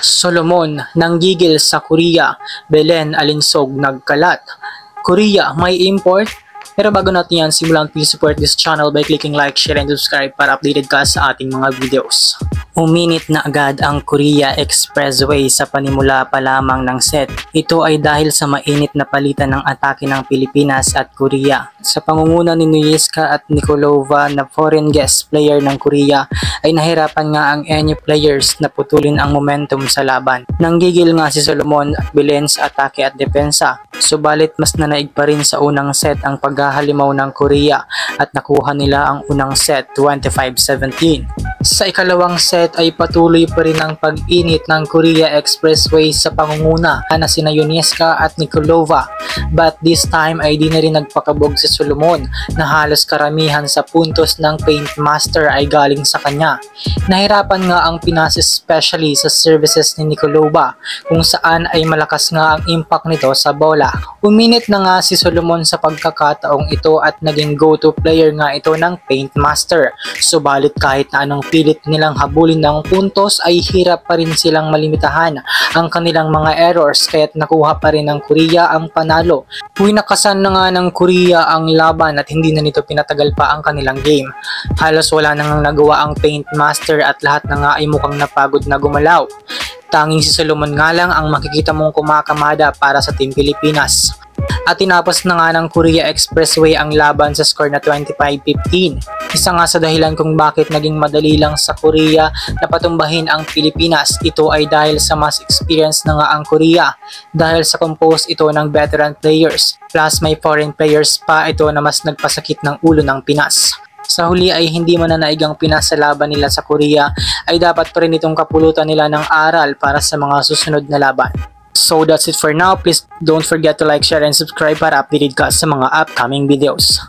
Solomon nanggigil sa Korea, Belen Alinsog nagkalat. Korea may import? Pero bago natin yan simulan, please support this channel by clicking like, share, and subscribe para updated ka sa ating mga videos. Uminit na agad ang Korea Expressway sa panimula pa lamang ng set. Ito ay dahil sa mainit na palitan ng atake ng Pilipinas at Korea. Sa pangunguna ni Nuyeska at Nikolova na foreign guest player ng Korea, ay nahirapan nga ang NU players na putulin ang momentum sa laban. Nanggigil nga si Solomon at Belen sa atake at depensa. Subalit mas nanaig pa rin sa unang set ang paghahalimaw ng Korea at nakuha nila ang unang set 25-17. Sa ikalawang set ay patuloy pa rin ang pag-init ng Korea Expressway sa pangunguna na sina Yunieska at Nikolova, but this time ay di na rin nagpakabog si Solomon na halos karamihan sa puntos ng Paint Master ay galing sa kanya. Nahirapan nga ang Pinas especially sa services ni Nikolova kung saan ay malakas nga ang impact nito sa bola. Uminit na nga si Solomon sa pagkakataong ito at naging go-to player nga ito ng Paint Master. Subalit kahit na anong pilit nilang habulin ng puntos ay hirap pa rin silang malimitahan ang kanilang mga errors kaya't nakuha pa rin ng Korea ang panalo. Winakasan na nga ng Korea ang laban at hindi na nito pinatagal pa ang kanilang game. Halos wala nang nagawa ang Paint Master at lahat na nga ay mukhang napagod na gumalaw. Tanging si Solomon nga lang ang makikita mong kumakamada para sa Team Pilipinas. At tinapos na nga ng Korea Expressway ang laban sa score na 25-15. Isa nga sa dahilan kung bakit naging madali lang sa Korea na patumbahin ang Pilipinas, ito ay dahil sa mas experience na nga ang Korea dahil sa compose ito ng veteran players plus may foreign players pa ito na mas nagpasakit ng ulo ng Pinas. Sa huli ay hindi mananaig ang Pinas sa laban nila sa Korea ay dapat pa rin itong kapulutan nila ng aral para sa mga susunod na laban. So that's it for now. Please don't forget to like, share, and subscribe para updated ka sa mga upcoming videos.